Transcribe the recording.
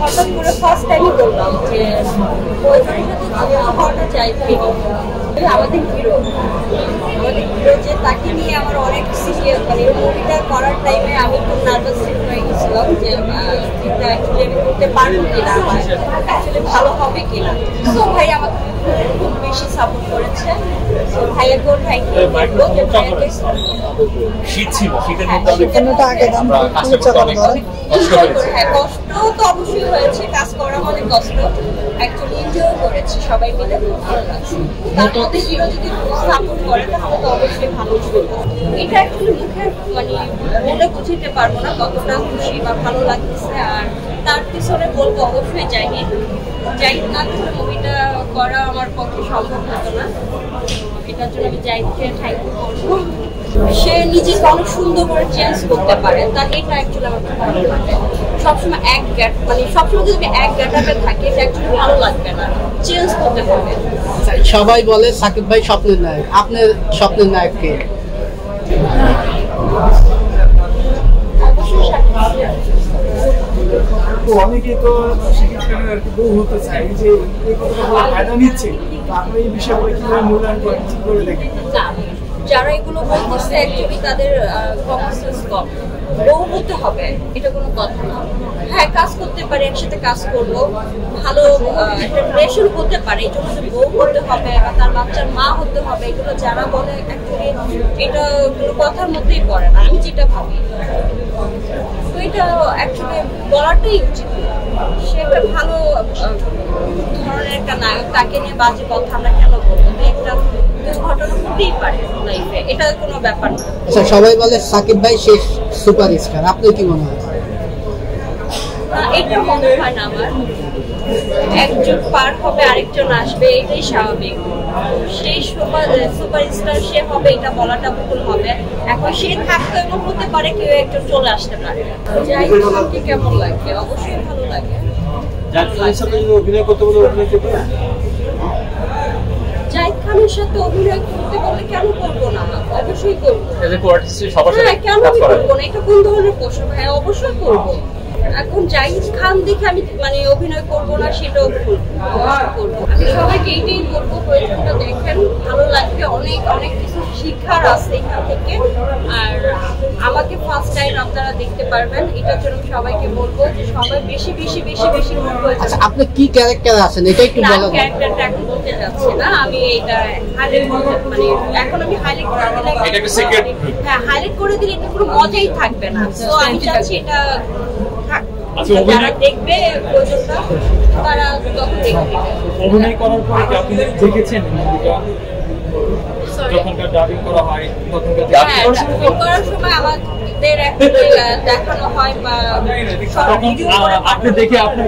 হঠাৎ করে ফার্স্ট টাইমই বললাম যে হওয়াটা চাই আমাদের হিরো যে তাকে নিয়ে আমার অনেক সিরিয়াস মানে মুভিটা করার টাইমে আমি খুব নার্ভাস হয়ে গেছিলাম যে এটা অ্যাকচুয়ালি আমি করতে পারবো কিনা অ্যাকচুয়ালি ভালো হবে কিনা। তো ভাই আমাকে খুব বেশি সাপোর্ট করেছে। তো ভাইয়াকে থ্যাংক ইউ বলবো যে ভাইয়াকে শীত ছিল, শীতের মধ্যে হ্যাঁ কষ্ট তো অবশ্যই হয়েছে, কাজ করা অনেক কষ্ট, অ্যাকচুয়ালি এনজয় করেছি সবাই মিলে, খুব ভালো লাগছে। তার মধ্যে হিরো যদি সাপোর্ট করে তাহলে তো অবশ্যই ভালো হবে। এটা অ্যাকচুয়ালি মুখে মানে বলে বুঝতে পারবো না কতটা খুশি বা ভালো লাগতেছে। আর তার পিছনে বলবো অবশ্যই জাহিদ না থাকলে মুভিটা করা আমার পক্ষে সম্ভব হতো না। এটার জন্য আমি জাহিদকে থ্যাংক ইউ বলবো। সে নিজেকে অনেক সুন্দর করে চেঞ্জ করতে পারে, তার এটা অ্যাকচুয়ালি আমার খুব ভালো লাগে। সবসময় সবসময় যদি এক গ্যাটাপে থাকে এটা অ্যাকচুয়ালি ভালো লাগবে না, চেঞ্জ করতে হবে। সবাই বলে সাকিব ভাই স্বপ্নের নায়ক, আপনার স্বপ্নের নায়ক কে? অনেকে তো শাকিব খানের আর কি বউ হতে চায়, যে এই কথাটা ফায়দা নিচ্ছে, আপনি এই বিষয়গুলো কিভাবে মূল্যায়ন করেন, ঠিক করে দেখেন? যারা এগুলো বলতেছে অ্যাকচুয়ালি তাদের কমন সেন্স কম। বউ হতে হবে এটা কোনো কথা না। হ্যাঁ কাজ করতে পারে, একসাথে কাজ করবো, ভালো একটা রিলেশন হতে পারে, এই জন্য বউ হতে হবে বা তার বাচ্চার মা হতে হবে, এগুলো যারা বলে অ্যাকচুয়ালি এটা কোনো কথার মধ্যেই পড়ে না, আমি যেটা ভাবি। তো এটা অ্যাকচুয়ালি বলাটাই উচিত। সে একটা ভালো ধরনের একটা নায়ক, তাকে নিয়ে বাজে কথা আমরা কেন বলবো? একটা দুর্ঘটনা হতেই পারে লাইফে, এটা কোনো ব্যাপার না। আচ্ছা, সবাই বলে সাকিব ভাই শেষ সুপারস্টার, আপনার কি মনে হয়? এটা মনে হয় না আমার। একজন পার হবে আরেকজন আসবে, এটাই স্বাভাবিক। সেই সুপারস্টার সে হবে এটা বলাটা ভুল হবে। এখন সে থাকতে এবং হতে পারে কেউ একজন চলে আসতে পারে। যাই হোক, কেমন লাগে? অবশ্যই ভালো লাগে। অভিনয় করতে বলে অভিনয় করতে জাহিদ খানের সাথে অভিনয় করতে বলে কেন করবো না? অবশ্যই করবো। কেন করবো না? এটা কোন ধরনের প্রশ্ন ভাই? অবশ্যই করবো। এখন জাহিদ খান দেখে আমি মানে অভিনয় করবো না সেটাও ভুল, করবো। আমি সবাইকে এইটাই বলবো, প্রয়োজনটা দেখেন, ভালো লাগবে, অনেক অনেক কিছু শিক্ষার আছে এখান থেকে। আর আমাকে ফার্স্ট টাইম আপনারা দেখতে পারবেন, এটার জন্য সবাইকে বলবো যে সবাই বেশি বেশি বেশি বেশি আচ্ছা, আপনি কি ক্যারেক্টার আছেন এটা একটু বলুন। ক্যারেক্টারটা এখন বলতে যাচ্ছি না, আমি এটা হাইলাইট মানে এখন আমি হাইলাইট করে দিলে হ্যাঁ হাইলাইট করে দিলে এটা কোনো মজাই থাকবে না। তো আমি চাচ্ছি এটা যারা দেখবে প্রয়োজনটা তারা তখন দেখবে। অভিনয় করার পর কি আপনি দেখেছেন যখনকার ডাবিং করা হয় তখনকার করার সময় আমাদের দেখানো হয় বা আপনি দেখে আপনার